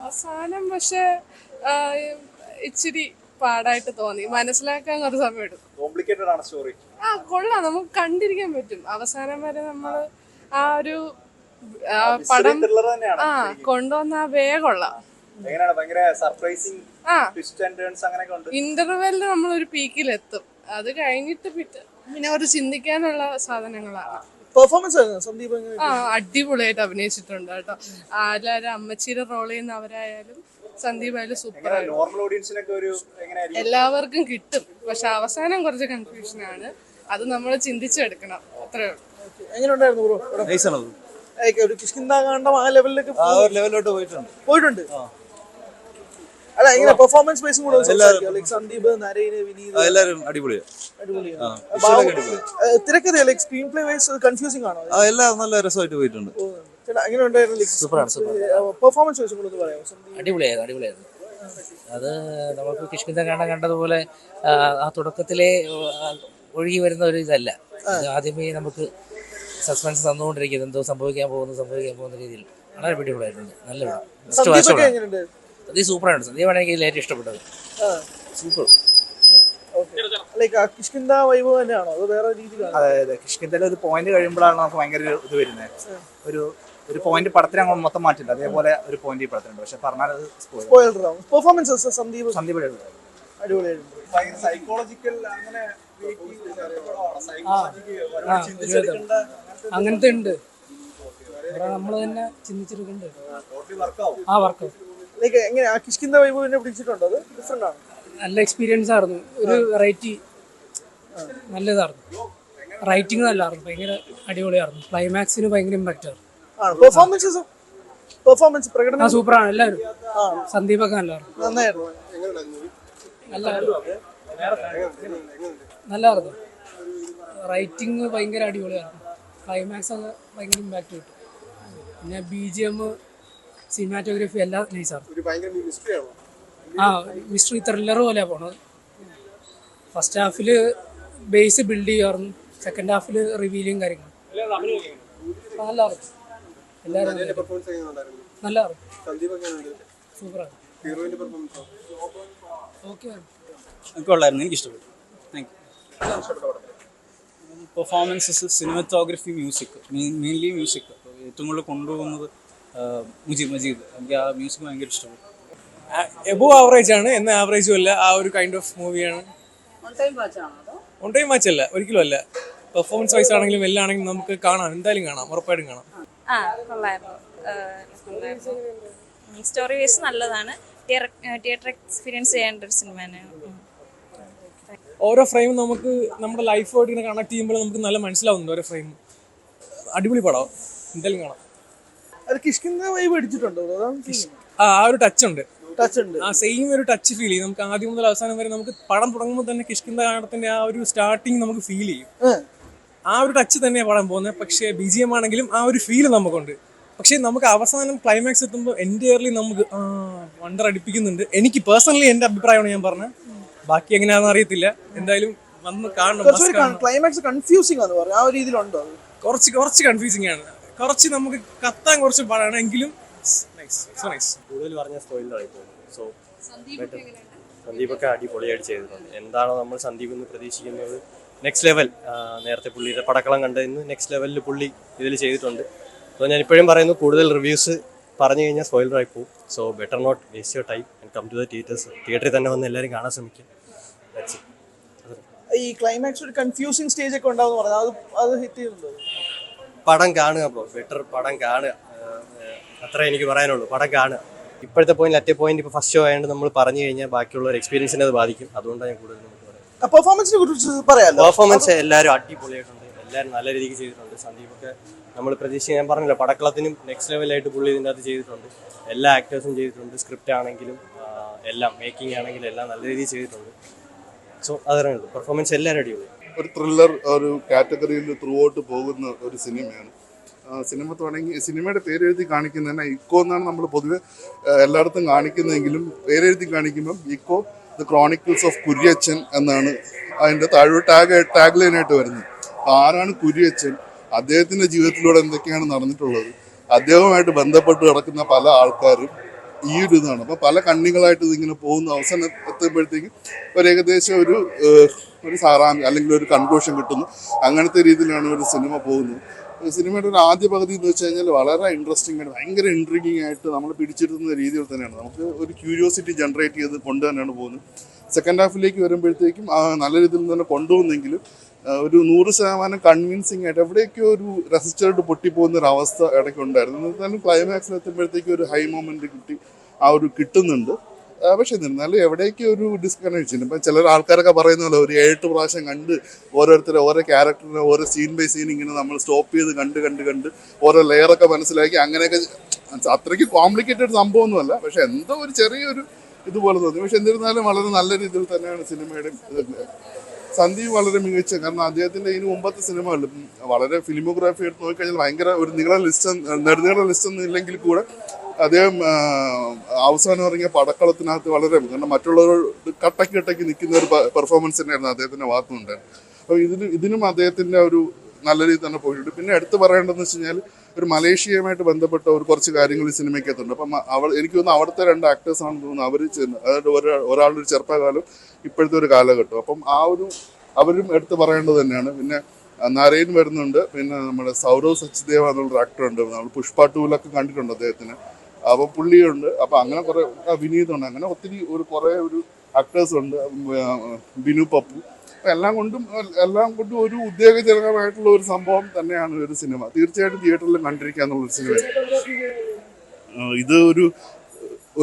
അവസാനം പക്ഷെ ഇച്ചിരി പാടായിട്ട് തോന്നി, മനസ്സിലാക്കാൻ കുറച്ച് സമയം എടുക്കും. കോംപ്ലിക്കേറ്റഡ് ആണ് സ്റ്റോറി. കൊള്ളാം, നമുക്ക് കണ്ടിരിക്കാൻ പറ്റും അവസാനം വരെ. നമ്മള് ആ ഒരു പടം കൊണ്ടുവന്ന ആ വേ കൊള്ളാം. ഇന്റർവെല്ലിൽ നമ്മളൊരു പീക്കിലെത്തും, അത് കഴിഞ്ഞിട്ട് പിന്നെ ഒരു ചിന്തിക്കാനുള്ള സാധനങ്ങളാണ്. അടിപൊളിയായിട്ട് അഭിനയിച്ചിട്ടുണ്ട് കേട്ടോ. എല്ലാവരും അമ്മച്ചിയുടെ റോൾ ചെയ്യുന്ന അവരായാലും സന്ദീപ് ആയാലും സൂപ്പർ എല്ലാവർക്കും കിട്ടും. പക്ഷെ അവസാനം കുറച്ച് കൺഫ്യൂഷൻ ആണ്, അത് നമ്മൾ ചിന്തിച്ചെടുക്കണം, അത്രേ ഉള്ളൂ. പോയിട്ടുണ്ട്. അല്ല ഇങ്ങനെ പെർഫോമൻസ് ബേസും കൂടെ സന്ദീപ്, നരേന്, വിനീത് എല്ലാവരും അടിപൊളിയാണ്. തിരക്കഥ like screenplay wise confusing ആണോ? എല്ലാം നല്ല രസമായിട്ട് പോയിട്ടുണ്ട്. എങ്ങനെ ഉണ്ടായിരുന്നു പെർഫോമൻസ് വൈസ് കൂടെ പറയാമോ? അടിപൊളിയായിരുന്നു. അത് നമുക്ക് കിഷ്കിന്ധ കണ്ടതുപോലെ ആ തുടക്കത്തിലെ ഒഴുകി വരുന്ന ഒരു ഇതല്ല. ആദ്യമേ നമുക്ക് സസ്പെൻസ് തന്നുകൊണ്ടിരിക്കുന്നത്, എന്തോ സംഭവിക്കാൻ പോകുന്ന രീതിയിൽ വളരെ അടിപൊളിയായിട്ടുണ്ട്. നല്ല സൂപ്പറാണ്. സന്ദീപാണ് എനിക്ക് ഏറ്റവും ഇഷ്ടപ്പെട്ടത്. സൂപ്പർ. കിഷ്കിന്ധ വൈബ് തന്നെയാണോ അതോ വേറെ രീതിയിലാണോ? അതെ, കിഷ്കിന്ധയിലെ ഒരു പോയിന്റ് കഴിയുമ്പോഴാണ് നമുക്ക് ഭയങ്കര ഇത് വരുന്നത്. ഒരു പോയിന്റ് പടത്തിന് അങ്ങോട്ട് മൊത്തം മാറ്റില്ല, അതേപോലെ ഒരു പോയിന്റ് ഈ പടത്തിനുണ്ട്. പക്ഷെ പറഞ്ഞാൽ പെർഫോമൻസ് സന്ദീപ് അടിപൊളിയായിരുന്നു. സൈക്കോളജിക്കൽ അങ്ങനെ അങ്ങനത്തെ ഉണ്ട്, നമ്മൾ തന്നെ ചിന്തിച്ചെടുക്കണ്ട്. കിഷ്കിന്ധ വൈബ് പിടിച്ചിട്ടുണ്ടോ? അത് ഡിഫറെന്റ് ആണ്. നല്ല എക്സ്പീരിയൻസ് ആയിരുന്നു, ഒരു വെറൈറ്റി നല്ലതായിരുന്നു. റൈറ്റിംഗ് നല്ലതായിരുന്നു, ഭയങ്കര അടിപൊളിയായിരുന്നു. ക്ലൈമാക്സിന് ഭയങ്കര ഇമ്പാക്റ്റ് ആയിരുന്നു. പെർഫോമൻസ് പ്രകടനം സൂപ്പറാണ്. എല്ലാവരും സന്ദീപൊക്കെ നന്നായിരുന്നു. നല്ലതായിരുന്നു. റൈറ്റിംഗ് ഭയങ്കര അടിപൊളിയായിരുന്നു. ക്ലൈമാക്സ് ഒക്കെ ഭയങ്കര ഇമ്പാക്റ്റ് കിട്ടും. പിന്നെ BGM, സിനിമാറ്റോഗ്രഫി എല്ലാം നൈസായിരുന്നു. മിസ്റ്ററി ത്രില്ലർ പോലെയാണ് പോണത്. ഫസ്റ്റ് ഹാഫിൽ ബേസ് ബിൽഡ് ചെയ്യുമായിരുന്നു, സെക്കൻഡ് ഹാഫിൽ റിവീലിങ് കാര്യങ്ങൾ നല്ലതായിരുന്നു. എല്ലാവരും നല്ലതായിരുന്നു, സൂപ്പറാണ്. ഓക്കെ, കൊള്ളായിരുന്നു, എനിക്ക് ഇഷ്ടപ്പെട്ടു. Thank you. Performances, cinematography, music, mainly music ഏറ്റവും കൂടുതൽ കൊണ്ടുപോകുന്നത് മജീദ്. എനിക്ക് ആ മ്യൂസിക് ഭയങ്കര ഇഷ്ടപ്പെട്ടു. എബോവ് ആവറേജ് ആണ്, എന്നാൽ ആവറേജും അല്ല, ആ ഒരു കൈൻഡ് ഓഫ് മൂവിയാണ്. ഓൺ ടൈം വാച്ച് അല്ല, ഒരിക്കലും അല്ല. പെർഫോമൻസ് വൈസ് ആണെങ്കിലും എല്ലാം ആണെങ്കിലും നമുക്ക് കാണാം, എന്തായാലും കാണാം, ഉറപ്പായിട്ടും കാണാം. സ്റ്റോറി വൈസ് നല്ലതാണ്. തിയേറ്റർ എക്സ്പീരിയൻസ് ചെയ്യേണ്ട ഒരു സിനിമയാണ്. ഓരോ ഫ്രെയിം നമുക്ക് നമ്മുടെ ലൈഫായിട്ട് ഇങ്ങനെ കണക്ട് ചെയ്യുമ്പോൾ നമുക്ക് നല്ല മനസ്സിലാവുന്നുണ്ട്. ഓരോ ഫ്രെയിം അടിപൊളി പടം, എന്തായാലും കാണാം. ആ ഒരു ടച്ച് ഉണ്ട്, ആ സെയിം ഒരു ടച്ച് ഫീൽ ചെയ്യും നമുക്ക്. ആദ്യം മുതൽ അവസാനം വരെ നമുക്ക് പടം തുടങ്ങുമ്പോൾ തന്നെ കിഷ്കിന്ധ കാണത്തിന്റെ ആ ഒരു സ്റ്റാർട്ടിങ് നമുക്ക് ഫീൽ ചെയ്യും. ആ ഒരു ടച്ച് തന്നെയാണ് പടം പോകുന്നത്. പക്ഷേ BGM ആണെങ്കിലും ആ ഒരു ഫീല് നമുക്കുണ്ട്. പക്ഷേ നമുക്ക് അവസാനം ക്ലൈമാക്സ് എത്തുമ്പോൾ എൻറ്റയർലി നമുക്ക് വണ്ടർ അടിപ്പിക്കുന്നുണ്ട്. എനിക്ക് പേഴ്സണലി എൻ്റെ അഭിപ്രായമാണ് ഞാൻ പറഞ്ഞത്. ബാക്കി എങ്ങനെയാണെന്ന് അറിയത്തില്ല, എന്തായാലും വന്ന് കാണണം. ക്ലൈമാക്സ് കൺഫ്യൂസിംഗ് ആണ്, ആ ഒരു രീതിയിലുണ്ടോ? കുറച്ച് കൺഫ്യൂസിംഗ് ആണ്, കുറച്ച് നമുക്ക് കത്താൻ കുറച്ച് പാടാണ്, എങ്കിലും കൂടുതൽ പറഞ്ഞ സ്പോയിലറായി പോകുന്നു. സോ സന്ദീപൊക്കെ അടിപൊളിയായിട്ട് ചെയ്തിട്ടുണ്ട്. എന്താണോ നമ്മൾ സന്ദീപ് എന്ന് പ്രതീക്ഷിക്കുന്നത് നെക്സ്റ്റ് ലെവൽ. നേരത്തെ പുള്ളിയുടെ പടക്കളം കണ്ടതിന് നെക്സ്റ്റ് ലെവലിൽ പുള്ളി ഇതിൽ ചെയ്തിട്ടുണ്ട്. സോ ഞാൻ ഇപ്പോഴും പറയുന്നു, കൂടുതൽ റിവ്യൂസ് പറഞ്ഞു കഴിഞ്ഞാൽ സ്പോയിലറായി പോകും. So better not waste your time and come to the theatres. തിയേറ്ററിൽ തന്നെ വന്ന് എല്ലാവരും കാണാൻ ശ്രമിക്കും. ഈ ക്ലൈമാക്സ് ഒരു കൺഫ്യൂസിംഗ് സ്റ്റേജ് ഒക്കെ ഉണ്ടാവും പറഞ്ഞാൽ അത് ഹിറ്റ് ചെയ്യുന്നുണ്ടോ? പടം കാണുക ബ്രോ, ബെറ്റർ പടം കാണുക, അത്രേ എനിക്ക് പറയാനുള്ളൂ. പടം കാണുക. ഇപ്പോഴത്തെ പോയിന്റ് അറ്റേ പോയിന്റ് ഇപ്പോൾ ഫസ്റ്റ് ഷോ ആയതുകൊണ്ട് നമ്മൾ പറഞ്ഞു കഴിഞ്ഞാൽ ബാക്കിയുള്ള ഒരു എക്സ്പീരിയൻസിനെ അത് ബാധിക്കും. അതുകൊണ്ടാണ് ഞാൻ കൂടുതൽ പെർഫോമൻസ് എല്ലാവരും അടിപൊളിയായിട്ടുണ്ട്, എല്ലാവരും നല്ല രീതിക്ക് ചെയ്തിട്ടുണ്ട്. സന്ദീപൊക്കെ നമ്മൾ പ്രതീക്ഷിച്ച്, ഞാൻ പറഞ്ഞില്ല, പടക്കളത്തിനും നെക്സ്റ്റ് ലെവലായിട്ട് പുള്ളി ഇതിൻ്റെ അകത്ത് ചെയ്തിട്ടുണ്ട്. എല്ലാ ആക്ടേഴ്സും ചെയ്തിട്ടുണ്ട്. സ്ക്രിപ്റ്റ് ആണെങ്കിലും എല്ലാം, മേക്കിംഗ് ആണെങ്കിലും എല്ലാം നല്ല രീതിയിൽ ചെയ്തിട്ടുണ്ട്. സോ അതറിയുള്ളൂ, പെർഫോമൻസ് എല്ലാവരും അടിപൊളി. ഒരു ത്രില്ലർ ഒരു കാറ്റഗറിയിൽ ത്രൂ ഔട്ട് പോകുന്ന ഒരു സിനിമയാണ്. സിനിമ തുടങ്ങി, സിനിമയുടെ പേരെഴുതി കാണിക്കുന്നതന്നെ ഇക്കോ എന്നാണ് നമ്മൾ പൊതുവെ എല്ലായിടത്തും കാണിക്കുന്നതെങ്കിലും പേരെഴുതി കാണിക്കുമ്പം echo the chronicles of Kuriachan എന്നാണ് അതിൻ്റെ താഴെ ടാഗ് ലൈനായിട്ട് വരുന്നത്. ആരാണ് കുര്യച്ചൻ, അദ്ദേഹത്തിൻ്റെ ജീവിതത്തിലൂടെ എന്തൊക്കെയാണ് നടന്നിട്ടുള്ളത്, അദ്ദേഹവുമായിട്ട് ബന്ധപ്പെട്ട് കിടക്കുന്ന പല ആൾക്കാരും ഈ ഒരു ഇതാണ്. അപ്പോൾ പല കണ്ണികളായിട്ട് ഇതിങ്ങനെ പോകുന്നു. അവസാനം എത്തുമ്പോഴത്തേക്കും ഒരു ഏകദേശം ഒരു സാറാംശം അല്ലെങ്കിൽ ഒരു കൺക്ലൂഷൻ കിട്ടുന്നു. അങ്ങനത്തെ രീതിയിലാണ് ഒരു സിനിമ പോകുന്നത്. സിനിമയുടെ ഒരു ആദ്യ പകുതി എന്ന് വെച്ച് കഴിഞ്ഞാൽ വളരെ ഇൻട്രസ്റ്റിംഗ് ആയിട്ട് ഭയങ്കര ഇൻട്രിഗിങ് ആയിട്ട് നമ്മൾ പിടിച്ചിരുത്തുന്ന രീതിയിൽ തന്നെയാണ്. നമുക്ക് ഒരു ക്യൂരിയോസിറ്റി ജനറേറ്റ് ചെയ്ത് കൊണ്ട് തന്നെയാണ് പോകുന്നത്. സെക്കൻഡ് ഹാഫിലേക്ക് വരുമ്പോഴത്തേക്കും നല്ല രീതിയിൽ തന്നെ കൊണ്ടുപോകുന്നെങ്കിലും ഒരു 100% കൺവിൻസിങ് ആയിട്ട് എവിടെയൊക്കെ ഒരു റെസിസ്റ്റേർഡ് പൊട്ടിപ്പോകുന്ന ഒരു അവസ്ഥ ഇടയ്ക്ക് ഉണ്ടായിരുന്നു. എന്നാലും ക്ലൈമാക്സിൽ എത്തുമ്പോഴത്തേക്കും ഒരു ഹൈ മൊമെന്റ് കിട്ടുന്നുണ്ട്. പക്ഷെ എന്നിരുന്നാലും എവിടേക്ക് ഒരു ഡിസ്കണക്ഷൻ. ഇപ്പം ചില ആൾക്കാരൊക്കെ പറയുന്ന പോലെ ഒരു 7 പ്രാവശ്യം കണ്ട് ഓരോരുത്തരെ ഓരോ ക്യാരക്ടറിനെ ഓരോ സീൻ ബൈ സീൻ ഇങ്ങനെ നമ്മൾ സ്റ്റോപ്പ് ചെയ്ത് കണ്ട് ഓരോ ലെയറൊക്കെ മനസ്സിലാക്കി അങ്ങനെയൊക്കെ അത്രയ്ക്ക് കോംപ്ലിക്കേറ്റഡ് സംഭവമൊന്നുമല്ല. പക്ഷെ എന്തോ ഒരു ചെറിയൊരു ഇതുപോലെ തോന്നി. പക്ഷെ എന്നിരുന്നാലും വളരെ നല്ല രീതിയിൽ തന്നെയാണ് സിനിമയുടെ സന്ദീപ് വളരെ മികച്ച. കാരണം അദ്ദേഹത്തിന്റെ ഇതിന് മുമ്പത്തെ സിനിമകളിൽ വളരെ ഫിലിമോഗ്രാഫി എടുത്ത് നോക്കിക്കഴിഞ്ഞാൽ ഭയങ്കര ഒരു നെടുനീള ലിസ്റ്റ് ഒന്നും ഇല്ലെങ്കിൽ കൂടെ അദ്ദേഹം അവസാനം ഇറങ്ങിയ പടക്കളത്തിനകത്ത് വളരെ കാരണം മറ്റുള്ളവരോട് കട്ടക്ക് നിൽക്കുന്ന ഒരു പെർഫോമൻസ് തന്നെയായിരുന്നു അദ്ദേഹത്തിന്റെ ഭാഗത്തുനിന്നുണ്ടായിരുന്നു. അപ്പോൾ ഇതിനും അദ്ദേഹത്തിന്റെ ഒരു നല്ല രീതിയിൽ തന്നെ പോയിട്ടുണ്ട്. പിന്നെ എടുത്തു പറയേണ്ടതെന്ന് വെച്ച് കഴിഞ്ഞാൽ ഒരു മലേഷ്യയുമായിട്ട് ബന്ധപ്പെട്ട കുറച്ച് കാര്യങ്ങൾ ഈ സിനിമയ്ക്കകത്തുണ്ട്. അപ്പം എനിക്ക് തോന്നുന്നു അവിടുത്തെ 2 ആക്ടേഴ്സ് ആണെന്ന് തോന്നുന്നു. അതായത് ഒരാളുടെ ഒരു ചെറുപ്പകാലം ഇപ്പോഴത്തെ ഒരു കാലഘട്ടം. അപ്പം അവരും എടുത്ത് പറയേണ്ടത് തന്നെയാണ്. പിന്നെ നാരായൺ വരുന്നുണ്ട്. പിന്നെ നമ്മുടെ സൗരവ് സച്ദേവ എന്നുള്ളൊരു ആക്ടറുണ്ട്. നമ്മൾ പുഷ്പ 2-ലൊക്കെ കണ്ടിട്ടുണ്ട് അദ്ദേഹത്തിന്. അപ്പോൾ പുള്ളിയുണ്ട്. അപ്പം അങ്ങനെ കുറേ വിനീതുണ്ട്. അങ്ങനെ ഒത്തിരി കുറേ ആക്ടേഴ്സ് ഉണ്ട്. ബിനു പപ്പു. എല്ലാം കൊണ്ടും ഒരു ഉദ്വേഗജനകമായിട്ടുള്ള ഒരു സംഭവം തന്നെയാണ് ഒരു സിനിമ. തീർച്ചയായിട്ടും തിയേറ്ററിൽ കണ്ടിരിക്കുക എന്നുള്ളൊരു സിനിമ. ഇത്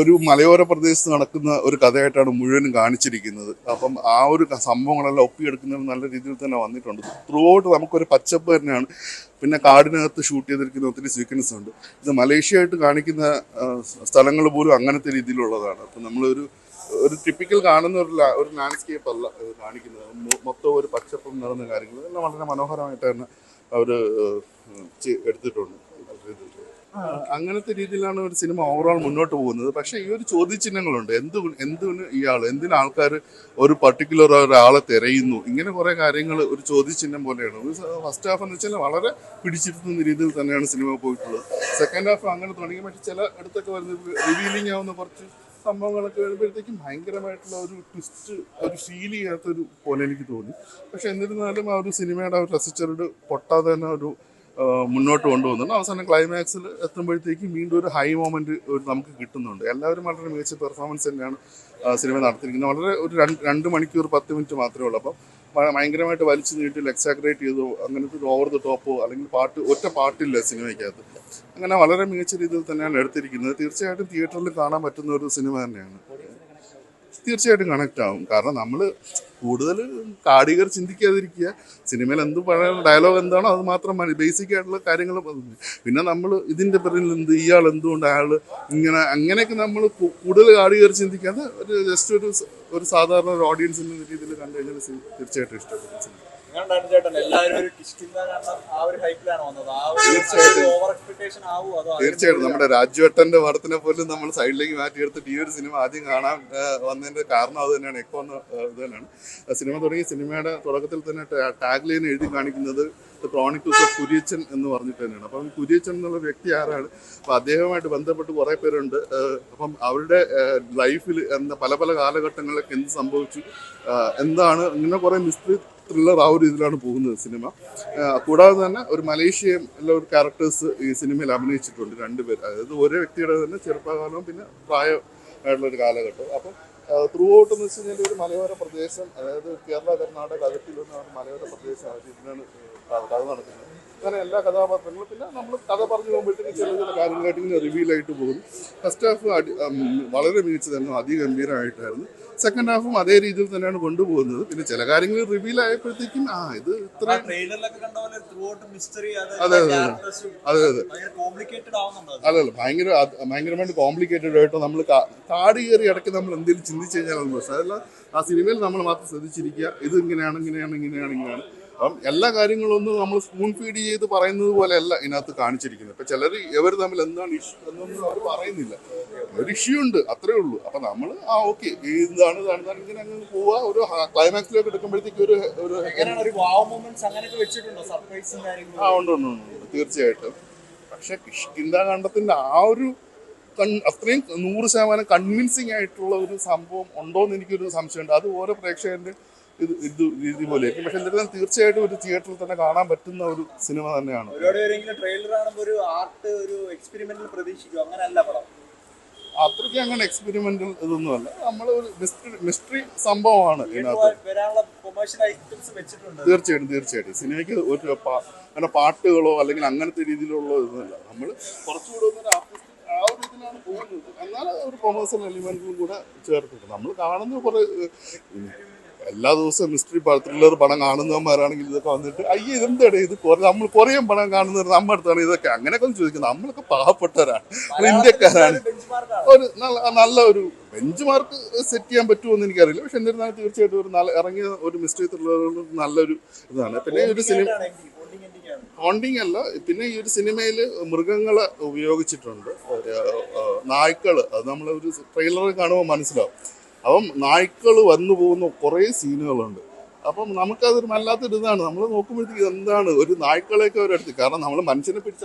ഒരു മലയോര പ്രദേശത്ത് നടക്കുന്ന ഒരു കഥയായിട്ടാണ് മുഴുവനും കാണിച്ചിരിക്കുന്നത്. അപ്പം ആ ഒരു സംഭവങ്ങളെല്ലാം ഒപ്പിയെടുക്കുന്നത് നല്ല രീതിയിൽ തന്നെ വന്നിട്ടുണ്ട്. ത്രൂ ഔട്ട് നമുക്കൊരു പച്ചപ്പ് തന്നെയാണ്. പിന്നെ കാടിനകത്ത് ഷൂട്ട് ചെയ്തിരിക്കുന്ന ഒത്തിരി സീക്വൻസ് ഉണ്ട്. ഇത് മലേഷ്യയായിട്ട് കാണിക്കുന്ന സ്ഥലങ്ങൾ പോലും അങ്ങനത്തെ രീതിയിലുള്ളതാണ്. അപ്പം നമ്മളൊരു ടിപ്പിക്കൽ കാണുന്ന ഒരു ലാൻഡ്സ്കേപ്പ് അല്ല കാണിക്കുന്നത്. മൊത്തം ഒരു പച്ചപ്പും നിറഞ്ഞ കാര്യങ്ങൾ എല്ലാം വളരെ മനോഹരമായിട്ട് തന്നെ അവർ എടുത്തിട്ടുണ്ട്. അങ്ങനത്തെ രീതിയിലാണ് ഒരു സിനിമ ഓവറോൾ മുന്നോട്ട് പോകുന്നത്. പക്ഷേ ഈ ഒരു ചോദ്യചിഹ്നങ്ങളുണ്ട്. എന്തിന് ആൾക്കാർ ഒരു പർട്ടിക്കുലർ ഒരാളെ തിരയുന്നു, ഇങ്ങനെ കുറേ കാര്യങ്ങൾ ഒരു ചോദ്യചിഹ്നം പോലെയാണ്. ഫസ്റ്റ് ഹാഫ് എന്ന് വെച്ചാൽ വളരെ പിടിച്ചിരുത്തുന്ന രീതിയിൽ തന്നെയാണ് സിനിമ പോയിട്ടുള്ളത്. സെക്കൻഡ് ഹാഫ് അങ്ങനെ തുടങ്ങി. പക്ഷേ ചില അടുത്തൊക്കെ വരുന്നത് റിവീലിംഗ് ആവുന്ന കുറച്ച് സംഭവങ്ങളൊക്കെ വരുമ്പോഴത്തേക്കും ഭയങ്കരമായിട്ടുള്ള ഒരു ട്വിസ്റ്റ് ഫീൽ ചെയ്യാത്തൊരു പോലെ എനിക്ക് തോന്നി. പക്ഷെ എന്നിരുന്നാലും ആ ഒരു സിനിമയുടെ റെസിസ്റ്റേർഡ് പൊട്ടാതെ തന്നെ മുന്നോട്ട് കൊണ്ടുപോകുന്നുണ്ട്. അവസാനം ക്ലൈമാക്സിൽ എത്തുമ്പോഴത്തേക്കും വീണ്ടും ഒരു ഹൈ മൊമെന്റ് നമുക്ക് കിട്ടുന്നുണ്ട്. എല്ലാവരും വളരെ മികച്ച പെർഫോമൻസ് തന്നെയാണ് സിനിമ നടത്തിയിരിക്കുന്നത്. വളരെ ഒരു 2 മണിക്കൂർ 10 മിനിറ്റ് മാത്രമേ ഉള്ളൂ. അപ്പം ഭയങ്കരമായിട്ട് വലിച്ചു നീട്ടി എക്സാഗ്രേറ്റ് ചെയ്തോ അങ്ങനത്തെ ഒരു ഓവർ ദ ടോപ്പോ അല്ലെങ്കിൽ ഒറ്റ പാട്ടില്ല സിനിമയ്ക്കകത്ത്. അങ്ങനെ വളരെ മികച്ച രീതിയിൽ തന്നെയാണ് എടുത്തിരിക്കുന്നത്. തീർച്ചയായിട്ടും തിയേറ്ററിൽ കാണാൻ പറ്റുന്ന ഒരു സിനിമ തന്നെയാണ്. തീർച്ചയായിട്ടും കണക്റ്റ് ആവും. കാരണം നമ്മൾ കൂടുതൽ കാടികർ ചിന്തിക്കാതിരിക്കുക. സിനിമയിൽ എന്ത് പറയുന്ന ഡയലോഗ് എന്താണോ അത് മാത്രം മതി. ബേസിക് ആയിട്ടുള്ള കാര്യങ്ങൾ. പിന്നെ നമ്മൾ ഇതിൻ്റെ പിറകിൽ ഇയാൾ എന്തുകൊണ്ട് അയാൾ അങ്ങനെയൊക്കെ നമ്മൾ കൂടുതൽ കാടികർ ചിന്തിക്കാതെ ജസ്റ്റ് ഒരു സാധാരണ ഒരു ഓഡിയൻസിൻ്റെ രീതിയിൽ കണ്ടു കഴിഞ്ഞാൽ തീർച്ചയായിട്ടും ഇഷ്ടപ്പെടും സിനിമ. തീർച്ചയായിട്ടും നമ്മുടെ രാജുവേട്ടന്റെ പടത്തിനെ പോലും നമ്മൾ സൈഡിലേക്ക് മാറ്റിയെടുത്തിട്ട് ഈ ഒരു സിനിമ ആദ്യം കാണാൻ വന്നതിന്റെ കാരണം അത് തന്നെയാണ്. എക്കോ എന്ന ഇത് തന്നെയാണ്. സിനിമ തുടങ്ങി സിനിമയുടെ തുടക്കത്തിൽ തന്നെ ടാഗ് ലൈൻ എഴുതി കാണിക്കുന്നത് ദ ക്രോണിക്കിൾസ് ഓഫ് കുര്യച്ചൻ എന്ന് പറഞ്ഞിട്ട് തന്നെയാണ്. അപ്പം കുര്യച്ചൻ എന്നുള്ള വ്യക്തി ആരാണ്? അപ്പം അദ്ദേഹവുമായിട്ട് ബന്ധപ്പെട്ട് കുറേ പേരുണ്ട്. അപ്പം അവരുടെ ലൈഫിൽ പല കാലഘട്ടങ്ങളിലൊക്കെ എന്ത് സംഭവിച്ചു, എന്താണ് ഇങ്ങനെ കുറേ മിസ്റ്ററി ത്രില്ലർ ആ ഒരു ഇതിലാണ് പോകുന്നത് സിനിമ. കൂടാതെ തന്നെ ഒരു മലേഷ്യയും എല്ലാ ഒരു ക്യാരക്ടേഴ്സ് ഈ സിനിമയിൽ അഭിനയിച്ചിട്ടുണ്ട്. 2 പേര്. അതായത് ഒരേ വ്യക്തിയുടെ തന്നെ ചെറുപ്പകാലവും പിന്നെ പ്രായമായിട്ടുള്ള ഒരു കാലഘട്ടം. അപ്പം ത്രൂ ഔട്ട് എന്ന് വെച്ച് കഴിഞ്ഞാൽ ഒരു മലയോര പ്രദേശം, അതായത് കേരള കർണാടക അതിർത്തിയിലൊന്നും ഒരു മലയോര പ്രദേശമായിട്ട് ഇതിനാണ് കഥ നടക്കുന്നത്. അങ്ങനെ എല്ലാ കഥാപാത്രങ്ങളും പിന്നെ നമ്മൾ കഥ പറഞ്ഞു പോകുമ്പോഴത്തേക്കും ചില കാര്യങ്ങളായിട്ട് ഇങ്ങനെ റിവീലായിട്ട് പോകുന്നു. ഫസ്റ്റ് ഹാഫ് വളരെ മികച്ചതായിരുന്നു, അതിഗംഭീരമായിട്ടായിരുന്നു. സെക്കൻഡ് ഹാഫും അതേ രീതിയിൽ തന്നെയാണ് കൊണ്ടുപോകുന്നത്. പിന്നെ ചില കാര്യങ്ങൾ റിവീൽ ആയപ്പോഴത്തേക്കും ഇത് ഇത്ര അതെ ഭയങ്കരമായിട്ട് കോംപ്ലിക്കേറ്റഡ് ആയിട്ട് നമ്മൾ കാട് കയറി ഇടയ്ക്ക് നമ്മൾ എന്തെങ്കിലും ചിന്തിച്ചു കഴിഞ്ഞാൽ പ്രശ്നം. അതെല്ലാം ആ സിനിമയിൽ നമ്മൾ മാത്രം ശ്രദ്ധിച്ചിരിക്കുക. ഇത് ഇങ്ങനെയാണ്. അപ്പം എല്ലാ കാര്യങ്ങളൊന്നും നമ്മൾ സ്പൂൺ ഫീഡ് ചെയ്ത് പറയുന്നത് പോലെയല്ല ഇതിനകത്ത് കാണിച്ചിരിക്കുന്നത്. ഇപ്പം ഇവർ തമ്മിൽ എന്താണ് ഇഷ്യൂ എന്നൊന്നും അവർ പറയുന്നില്ല. ഒരു ഇഷ്യൂ ഉണ്ട്, അത്രേ ഉള്ളൂ. അപ്പം നമ്മൾ ഓക്കെ ഇതാണ് ഇങ്ങനെ അങ്ങ് പോവുക. ഒരു ക്ലൈമാക്സിലേക്ക് എടുക്കുമ്പോഴത്തേക്ക് ഉണ്ട് തീർച്ചയായിട്ടും. പക്ഷെ കിഷ്കിന്ധാ കാണ്ഡത്തിന്റെ ആ ഒരു അത്രയും 100% കൺവിൻസിങ് ആയിട്ടുള്ള ഒരു സംഭവം ഉണ്ടോ എന്ന് എനിക്കൊരു സംശയമുണ്ട്. അത് ഓരോ പ്രേക്ഷകന്റെ രീതി പോലെ ആയിരിക്കും. പക്ഷെ എന്നിരുന്നാൽ തീർച്ചയായിട്ടും ഒരു തിയേറ്ററിൽ തന്നെ കാണാൻ പറ്റുന്ന ഒരു സിനിമ തന്നെയാണ്. ഒരുപാട് പേരെങ്കിലും ട്രെയിലർ കാണുമ്പോൾ ഒരു ആർട്ട് ഒരു എക്സ്പെരിമെന്റൽ പ്രതീക്ഷിക്കും, അങ്ങനെയല്ല പടം. അത്രയ്ക്ക് അങ്ങനെ എക്സ്പെരിമെന്റൽ ഇതൊന്നുമല്ല. നമ്മൾ ഒരു മിസ്റ്ററി സംഭവമാണ് ഇതിനകത്ത്. തീർച്ചയായിട്ടും സിനിമയ്ക്ക് ഒരു അങ്ങനെ പാട്ടുകളോ അല്ലെങ്കിൽ അങ്ങനത്തെ രീതിയിലുള്ള ഇതൊന്നുമില്ല. നമ്മൾ കുറച്ചുകൂടെ ഒരു ആർട്ടിസ്റ്റ് ആ ഒരു ഇതിലാണ് പോകുന്നത്. എന്നാൽ ഒരു കൊമേഴ്സ്യൽ എലിമെന്റും കൂടെ ചേർത്തിട്ട് നമ്മൾ കാണുന്ന കുറെ എല്ലാ ദിവസവും മിസ്റ്ററി ത്രില്ലർ പടം കാണുന്നവന്മാരാണെങ്കിൽ ഇതൊക്കെ വന്നിട്ട് അയ്യോ ഇതെന്താണ് ഇത് നമ്മൾ കൊറിയൻ പടം കാണുന്നവർ നമ്മുടെ അടുത്താണ് ഇതൊക്കെ അങ്ങനെയൊക്കെ ചോദിക്കുന്നത്. നമ്മളൊക്കെ പാവപ്പെട്ടവരാണ്, ഇന്ത്യക്കാരാണ്. ഒരു നല്ല ഒരു ബെഞ്ച് മാർക്ക് സെറ്റ് ചെയ്യാൻ പറ്റുമെന്ന് എനിക്കറിയില്ല. പക്ഷെ എന്നിരുന്നാലും തീർച്ചയായിട്ടും ഒരു ഇറങ്ങിയ ഒരു മിസ്റ്ററി ത്രില്ലർ നല്ലൊരു ഇതാണ്. പിന്നെ ഒരു സിനിമ ഹോണ്ടിങ് അല്ല, പിന്നെ ഈ ഒരു സിനിമയിൽ മൃഗങ്ങളെ ഉപയോഗിച്ചിട്ടുണ്ട്. നായ്ക്കള്, അത് നമ്മളൊരു ട്രെയിലർ കാണുമ്പോൾ മനസ്സിലാവും. അപ്പം നായ്ക്കൾ വന്നു പോകുന്ന കുറേ സീനുകളുണ്ട്. അപ്പം നമുക്കതൊരു വല്ലാത്തൊരു ഇതാണ്. നമ്മൾ നോക്കുമ്പോഴത്തേക്ക് എന്താണ് ഒരു നായ്ക്കളെയൊക്കെ ഒരെടുത്ത്, കാരണം നമ്മൾ മനുഷ്യനെ പിടിച്ച